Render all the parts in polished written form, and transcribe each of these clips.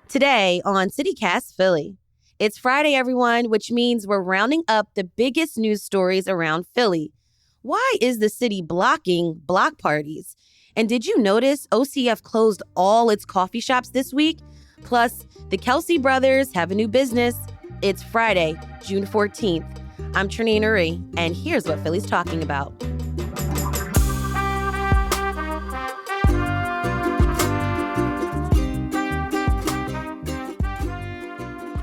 Today on CityCast Philly. It's Friday, everyone, which means we're rounding up the biggest news stories around Philly. Why is the city blocking block parties? And did you notice OCF closed all its coffee shops this week? Plus, the Kelce brothers have a new business. It's Friday, June 14th. I'm Trinine Uri, and here's what Philly's talking about.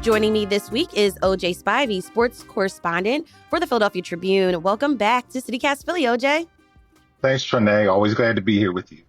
Joining me this week is OJ Spivey, sports correspondent for the Philadelphia Tribune. Welcome back to CityCast Philly, OJ. Thanks, Trinae. Always glad to be here with you.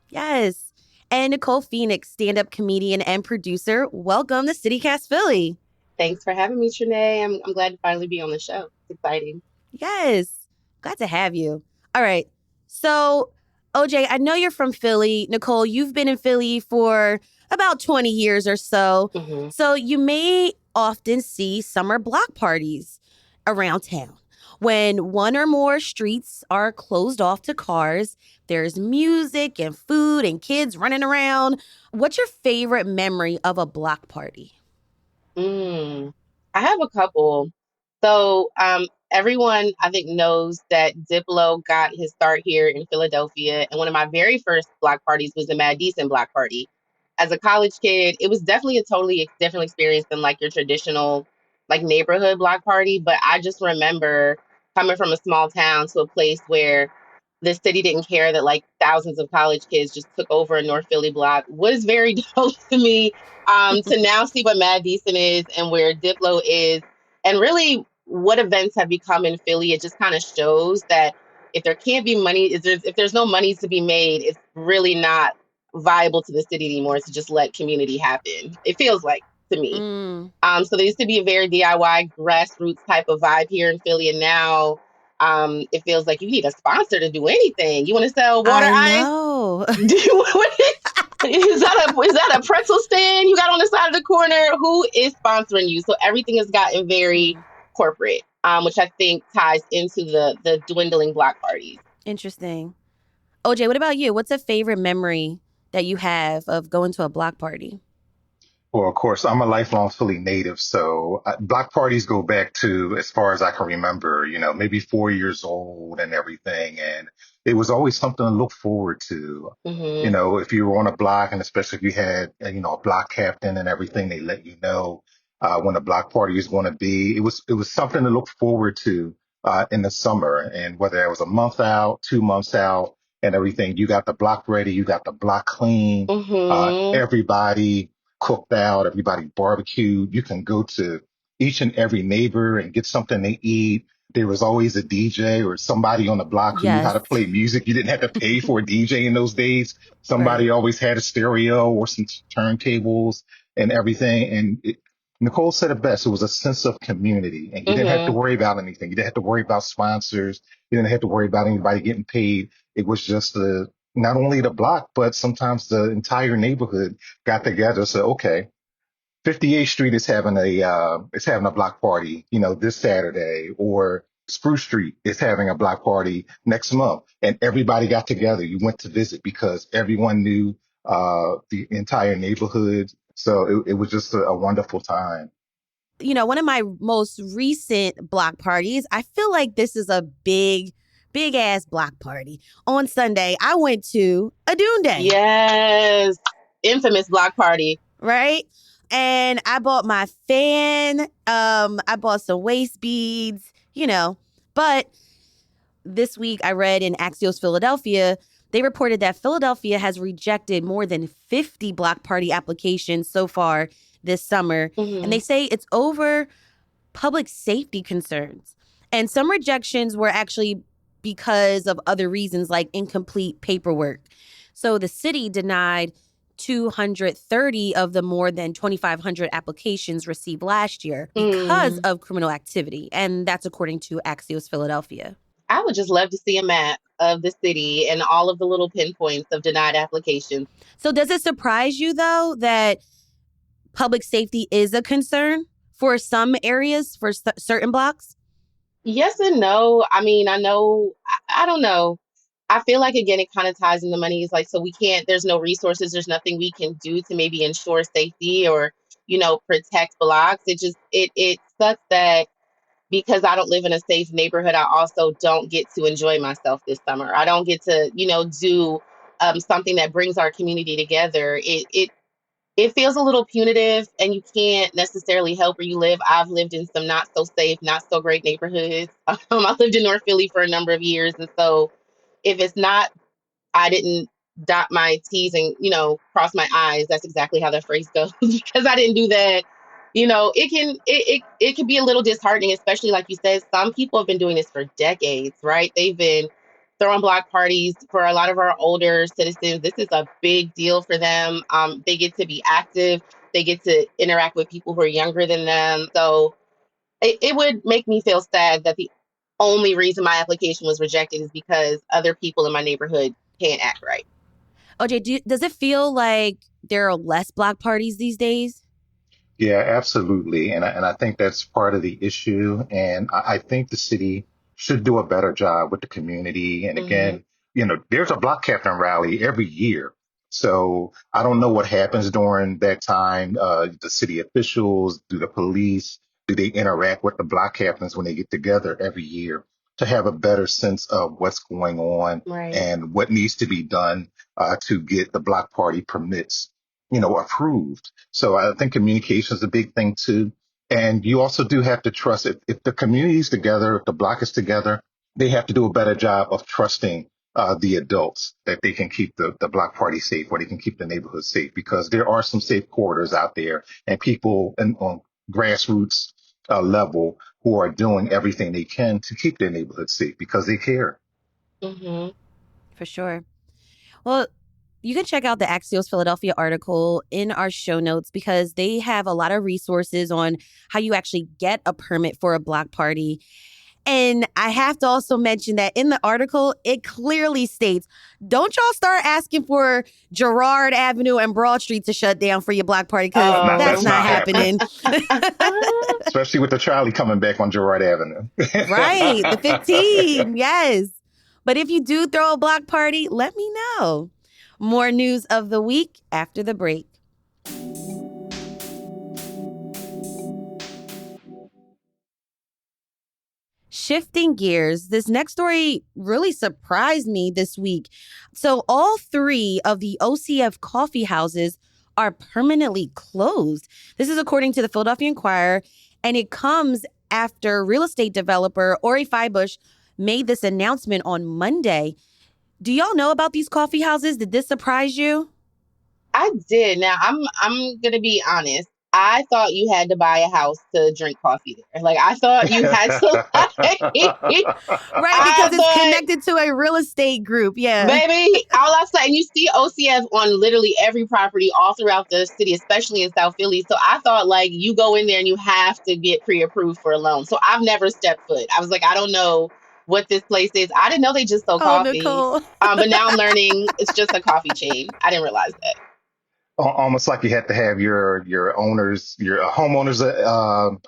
Yes. And Nicole Phoenix, stand-up comedian and producer. Welcome to CityCast Philly. Thanks for having me, Trinae. I'm glad to finally be on the show. It's exciting. Yes. Glad to have you. All right. So, OJ, I know you're from Philly. Nicole, you've been in Philly for about 20 years or so. Mm-hmm. So you may often see summer block parties around town. When one or more streets are closed off to cars, there's music and food and kids running around. What's your favorite memory of a block party? I have a couple. So everyone, I think, knows that Diplo got his start here in Philadelphia. And one of my very first block parties was the Mad Decent block party. As a college kid, it was definitely a totally different experience than like your traditional like neighborhood block party. But I just remember coming from a small town to a place where the city didn't care that like thousands of college kids just took over a North Philly block was very dope to me. To now see what Mad Decent is and where Diplo is, and really what events have become in Philly, it just kind of shows that if there can't be money, if there's no money to be made, it's really not viable to the city anymore to just let community happen. It feels like to me. Mm, So there used to be a very DIY grassroots type of vibe here in Philly, and now it feels like you need a sponsor to do anything. You want to sell water I ice? know. Do you is that a pretzel stand you got on the side of the corner? Who is sponsoring you? So everything has gotten very corporate, which I think ties into the dwindling block parties. Interesting. OJ, what about you? What's a favorite memory that you have of going to a block party? Well, of course, I'm a lifelong Philly native, so block parties go back to as far as I can remember, maybe 4 years old and everything. And it was always something to look forward to. Hmm. If you were on a block, and especially if you had, a block captain and everything, they let you know when a block party is going to be. It was something to look forward to in the summer, and whether it was a month out, 2 months out, and everything, you got the block ready, you got the block clean, Hmm. everybody cooked out, everybody barbecued. You can go to each and every neighbor and get something to eat. There was always a DJ or somebody on the block who knew how Yes. to play music. You didn't have to pay for a DJ in those days. Right. Somebody always had a stereo or some turntables and everything. And Nicole said it best. It was a sense of community, and you didn't have to Hmm. worry about anything. You didn't have to worry about sponsors. You didn't have to worry about anybody getting paid. It was just not only the block, but sometimes the entire neighborhood got together. So, okay, 58th Street is having a block party, this Saturday, or Spruce Street is having a block party next month, and everybody got together. You went to visit because everyone knew the entire neighborhood. So it was just a wonderful time. One of my most recent block parties, I feel like this is a big ass block party. On Sunday, I went to a Dune Day, Yes, infamous block party. right? And I bought my fan. I bought some waist beads. But this week I read in Axios Philadelphia, they reported that Philadelphia has rejected more than 50 block party applications so far this summer. And Hmm. they say it's over public safety concerns. And some rejections were actually because of other reasons like incomplete paperwork. So the city denied 230 of the more than 2,500 applications received last year because Mm. of criminal activity. And that's according to Axios Philadelphia. I would just love to see a map of the city and all of the little pinpoints of denied applications. So does it surprise you, though, that public safety is a concern for some areas, for certain blocks? Yes and no. I mean, I know, I don't know. I feel like again it kind of ties in the money. Is like, so we can't, there's no resources, there's nothing we can do to maybe ensure safety or, protect blocks. It sucks that because I don't live in a safe neighborhood, I also don't get to enjoy myself this summer. I don't get to, do something that brings our community together. It feels a little punitive, and you can't necessarily help where you live. I've lived in some not so safe, not so great neighborhoods. I lived in North Philly for a number of years, and so if it's not, I didn't dot my T's and, cross my I's. That's exactly how that phrase goes. Because I didn't do that. It can be a little disheartening, especially like you said, some people have been doing this for decades, right? They've been throwing block parties for a lot of our older citizens. This is a big deal for them. They get to be active, they get to interact with people who are younger than them. So it would make me feel sad that the only reason my application was rejected is because other people in my neighborhood can't act right. OJ, does it feel like there are less block parties these days? Yeah, absolutely. And I think that's part of the issue. And I think the city should do a better job with the community. And Hmm. again, there's a block captain rally every year. So I don't know what happens during that time. The city officials, do the police, do they interact with the block captains when they get together every year to have a better sense of what's going on Right. and what needs to be done to get the block party permits, approved. So I think communication is a big thing too. And you also do have to trust if the community's together, if the block is together, they have to do a better job of trusting the adults that they can keep the block party safe or they can keep the neighborhood safe because there are some safe corridors out there and people on grassroots level who are doing everything they can to keep their neighborhood safe because they care. Hmm. For sure. Well, you can check out the Axios Philadelphia article in our show notes because they have a lot of resources on how you actually get a permit for a block party. And I have to also mention that in the article, it clearly states, don't y'all start asking for Girard Avenue and Broad Street to shut down for your block party because Not that's Oh. that's not not happening, happening. especially with the Charlie coming back on Girard Avenue. Right. The 15. Yes. But if you do throw a block party, let me know. More news of the week after the break. Shifting gears, this next story really surprised me this week. So, all three of the OCF coffee houses are permanently closed. This is according to the Philadelphia Inquirer, and it comes after real estate developer Ori Feibush made this announcement on Monday. Do y'all know about these coffee houses? Did this surprise you? I did. Now I'm gonna be honest. I thought you had to buy a house to drink coffee there. Like I thought you had to like Right, I because it's thought connected to a real estate group. Yeah. baby, all I said, and you see OCF on literally every property all throughout the city, especially in South Philly. So I thought like you go in there and you have to get pre-approved for a loan. So I've never stepped foot. I was like, I don't know what this place is. I didn't know they just sold Oh, coffee. Nicole. But now I'm learning it's just a coffee chain. I didn't realize that. Almost like you have to have your homeowners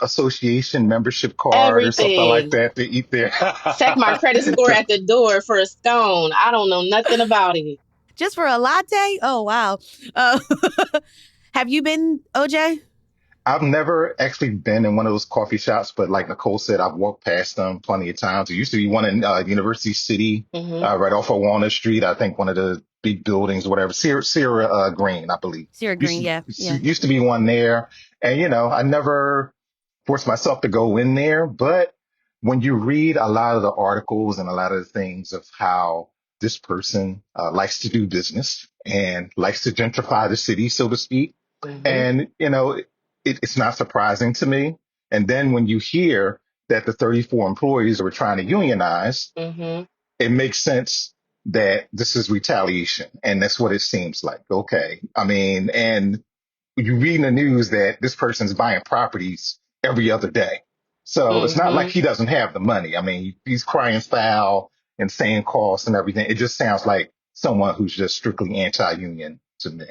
association membership card or something like Everything. that to eat there. Check my credit score at the door for a scone. I don't know nothing about it. Just for a latte? Oh, wow. Uh, have you been, OJ? I've never actually been in one of those coffee shops, but like Nicole said, I've walked past them plenty of times. There used to be one in University City, Hmm. right off of Walnut Street. I think one of the big buildings, whatever, Sierra Green, I believe. Sierra Green, yeah. Yeah. Used to be one there, and I never force myself to go in there. But when you read a lot of the articles and a lot of the things of how this person likes to do business and likes to gentrify the city, so to speak, Hmm. and it's not surprising to me. And then when you hear that the 34 employees were trying to unionize, Hmm. it makes sense that this is retaliation, and that's what it seems like. Okay, I mean, and you read in the news that this person's buying properties every other day. So it's not like Hmm. he doesn't have the money. I mean, he's crying foul and saying costs and everything. It just sounds like someone who's just strictly anti-union to me.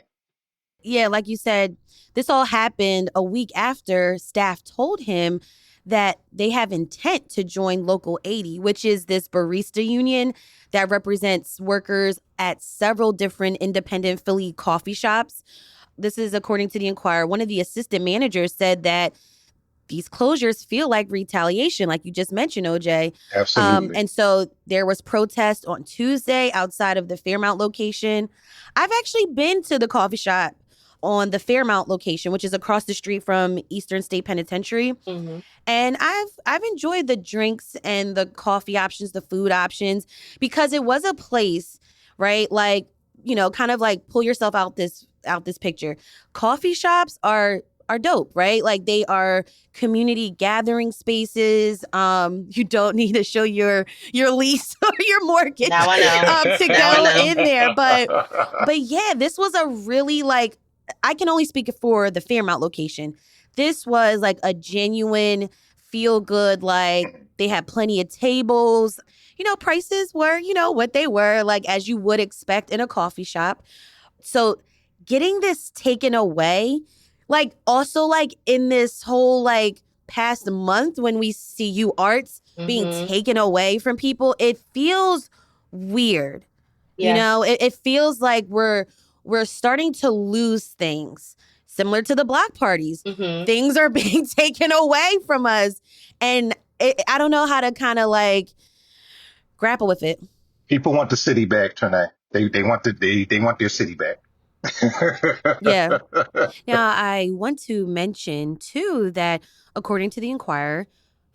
Yeah, like you said, this all happened a week after staff told him that they have intent to join Local 80, which is this barista union that represents workers at several different independent Philly coffee shops. This is according to the Inquirer. One of the assistant managers said that these closures feel like retaliation, like you just mentioned, OJ. Absolutely. And so there was protest on Tuesday outside of the Fairmount location. I've actually been to the coffee shop on the Fairmount location, which is across the street from Eastern State Penitentiary. Mm-hmm. And I've enjoyed the drinks and the coffee options, the food options, because it was a place, right? Like, kind of like pull yourself out this picture. Coffee shops are dope, right? Like they are community gathering spaces. You don't need to show your lease or your mortgage Now I know. to Now I go know. in there. But yeah, this was a really I can only speak for the Fairmount location. This was like a genuine feel good, like they had plenty of tables. Prices were, what they were, like as you would expect in a coffee shop. So getting this taken away, like also like in this whole like past month when we see you arts being Mm-hmm. taken away from people, it feels weird. Yeah. It feels like we're starting to lose things similar to the block parties. Mm-hmm. Things are being taken away from us. And I don't know how to kind of like grapple with it. People want the city back, Tanae. They want they want their city back. Yeah. Now, I want to mention, too, that according to the Inquirer,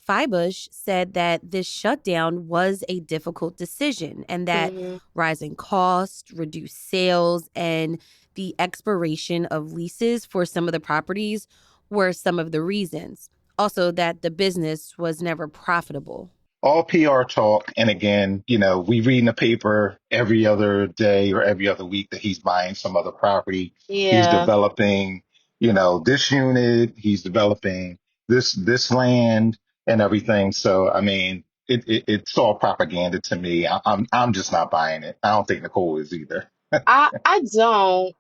Feibush said that this shutdown was a difficult decision and that Mm-hmm. rising costs, reduced sales, and the expiration of leases for some of the properties were some of the reasons. Also, that the business was never profitable. All PR talk. And again, we read in the paper every other day or every other week that he's buying some other property. He's Yeah. developing, this unit. He's developing this land and everything. So, I mean, it's all propaganda to me. I'm just not buying it. I don't think Nicole is either. I don't.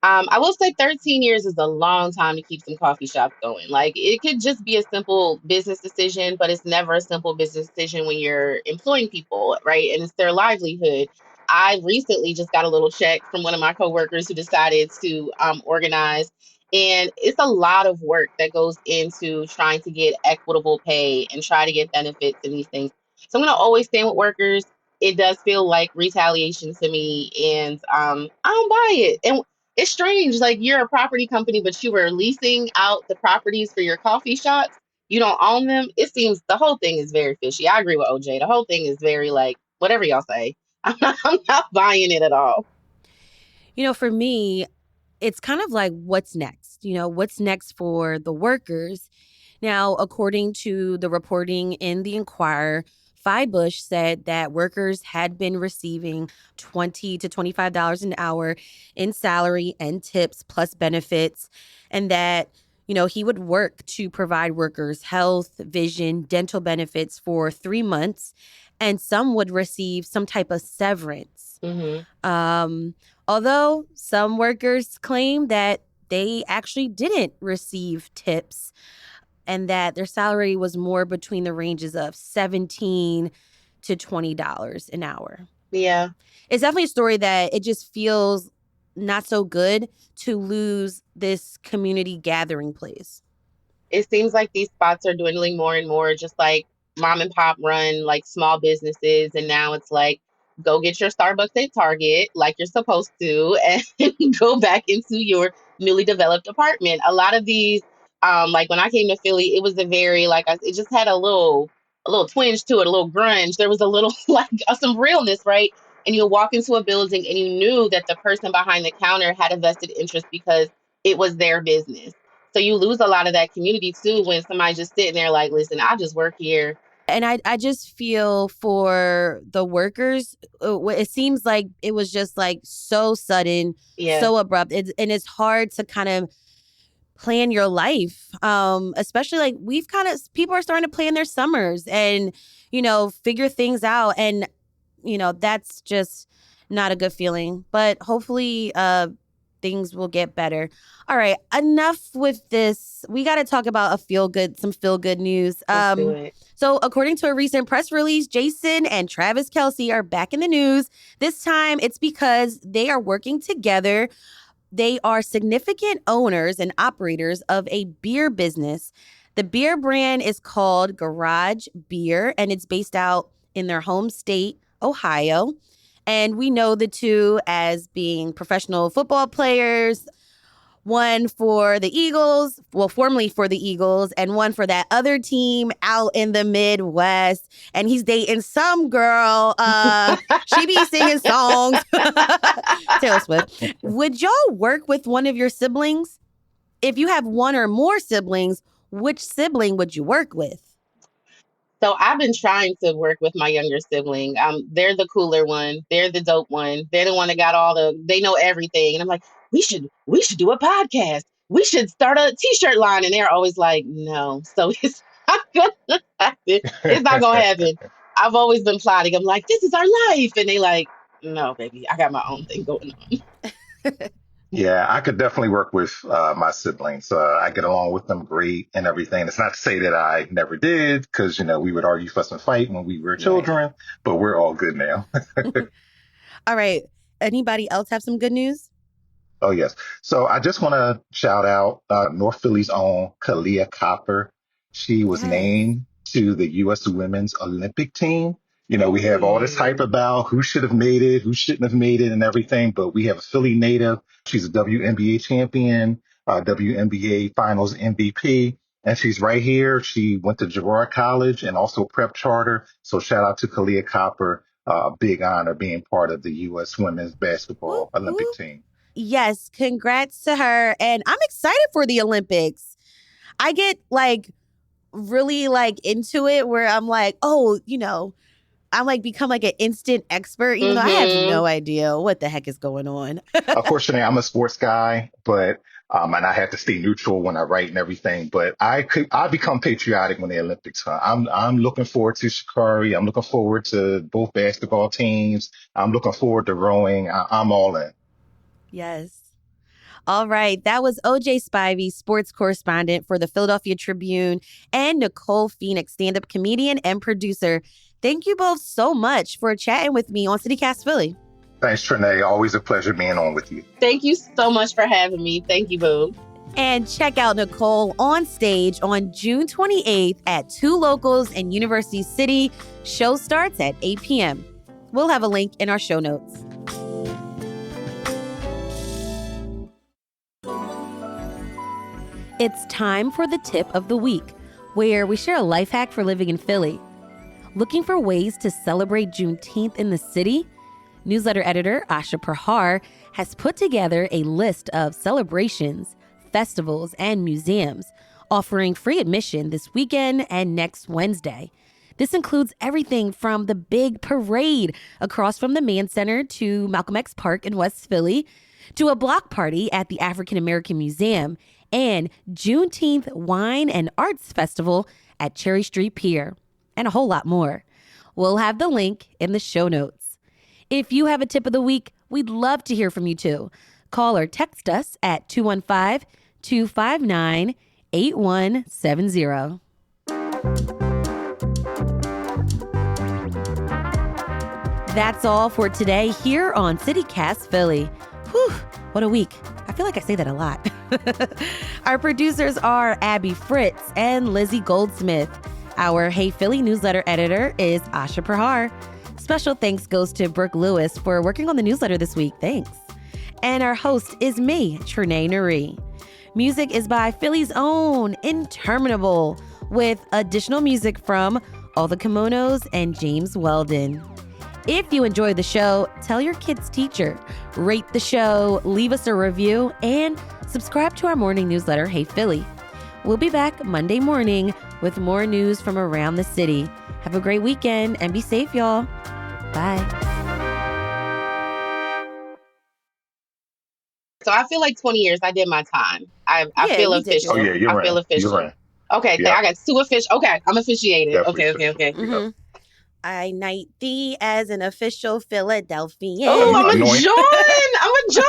I will say 13 years is a long time to keep some coffee shops going. Like it could just be a simple business decision, but it's never a simple business decision when you're employing people, right? And it's their livelihood. I recently just got a little check from one of my coworkers who decided to organize, and it's a lot of work that goes into trying to get equitable pay and try to get benefits and these things. So I'm gonna always stand with workers. It does feel like retaliation to me, and I don't buy it. And it's strange. Like you're a property company, but you were leasing out the properties for your coffee shops. You don't own them. It seems the whole thing is very fishy. I agree with OJ. The whole thing is very like whatever y'all say. I'm not buying it at all. For me, it's kind of like what's next? What's next for the workers? Now, according to the reporting in the Inquirer, Feibush said that workers had been receiving $20 to $25 an hour in salary and tips plus benefits, and that he would work to provide workers health, vision, dental benefits for 3 months, and some would receive some type of severance. Hmm. Although some workers claim that they actually didn't receive tips and that their salary was more between the ranges of $17 to $20 an hour. Yeah. It's definitely a story that it just feels not so good to lose this community gathering place. It seems like these spots are dwindling more and more, just like mom and pop run like small businesses. And now it's like, go get your Starbucks at Target like you're supposed to and go back into your newly developed apartment. A lot of these, like when I came to Philly, it was a very, it just had a little twinge to it, a little grunge. There was a little some realness, right? And you'll walk into a building and you knew that the person behind the counter had a vested interest because it was their business. So you lose a lot of that community too when somebody's just sitting there like, listen, I just work here. And I just feel for the workers, it seems like it was just like so sudden, Yeah. so abrupt. And it's hard to kind of plan your life. Especially like people are starting to plan their summers and, figure things out. And, that's just not a good feeling. But hopefully, things will get better. All right, enough with this. We got to talk about some feel good news. Let's do it. So according to a recent press release, Jason and Travis Kelce are back in the news. This time it's because they are working together. They are significant owners and operators of a beer business. The beer brand is called Garage Beer, and it's based out in their home state, Ohio. And we know the two as being professional football players, one for the Eagles, well, formerly for the Eagles, and one for that other team out in the Midwest. And he's dating some girl. She be singing songs. Taylor Swift. Would y'all work with one of your siblings? If you have one or more siblings, which sibling would you work with? So I've been trying to work with my younger sibling. They're the cooler one. They're the dope one. They're the one that got they know everything. And I'm like, we should do a podcast. We should start a t-shirt line. And they're always like, no. So it's not gonna happen. It's not gonna happen. I've always been plotting. I'm like, this is our life. And they like, no, baby, I got my own thing going on. Yeah, I could definitely work with my siblings. I get along with them great and everything. It's not to say that I never did, because, we would argue, fuss, and fight when we were Right. children, but we're all good now. All right. Anybody else have some good news? Oh, yes. So I just want to shout out North Philly's own Kalia Copper. She was Yes. named to the U.S. Women's Olympic team. We have all this hype about who should have made it, who shouldn't have made it and everything, but we have a Philly native. She's a WNBA champion, WNBA Finals MVP, and she's right here. She went to Girard College and also prep charter. So shout out to Kalia Copper. Big honor being part of the U.S. Women's Basketball Olympic team. Yes, congrats to her. And I'm excited for the Olympics. I get really into it where I'm like, oh, I'm become an instant expert, even though I have no idea what the heck is going on. Of course, Shanae, I'm a sports guy, but and I have to stay neutral when I write and everything. But I become patriotic when the Olympics come. I'm looking forward to Shikari. I'm looking forward to both basketball teams. I'm looking forward to rowing. I'm all in. Yes. All right. That was OJ Spivey, sports correspondent for the Philadelphia Tribune, and Nicole Phoenix, stand-up comedian and producer. Thank you both so much for chatting with me on CityCast Philly. Thanks, Trinae. Always a pleasure being on with you. Thank you so much for having me. Thank you, boo. And check out Nicole on stage on June 28th at Two Locals in University City. Show starts at 8 p.m. We'll have a link in our show notes. It's time for the tip of the week, where we share a life hack for living in Philly. Looking for ways to celebrate Juneteenth in the city? Newsletter editor Asha Prahar has put together a list of celebrations, festivals, and museums offering free admission this weekend and next Wednesday. This includes everything from the big parade across from the Mann Center to Malcolm X Park in West Philly, to a block party at the African American Museum, and Juneteenth Wine and Arts Festival at Cherry Street Pier, and a whole lot more. We'll have the link in the show notes. If you have a tip of the week, we'd love to hear from you too. Call or text us at 215-259-8170. That's all for today here on CityCast Philly. Whew, what a week. I feel like I say that a lot. Our producers are Abby Fritz and Lizzie Goldsmith. Our Hey Philly newsletter editor is Asha Prahar. Special thanks goes to Brooke Lewis for working on the newsletter this week. Thanks. And our host is me, Trinae Nuri. Music is by Philly's own Interminable, with additional music from All the Kimonos and James Weldon. If you enjoyed the show, tell your kid's teacher, rate the show, leave us a review, and subscribe to our morning newsletter, Hey Philly. We'll be back Monday morning with more news from around the city. Have a great weekend and be safe, y'all. Bye. So I feel like 20 years, I did my time. I feel you did official. Oh, yeah, you're I right. feel official. You're right. Okay, Yeah. I got two official. Okay, I'm officiated. Definitely Okay. Mm-hmm. I knight thee as an official Philadelphian. Oh, I'm a Anoint- John. I'm a John.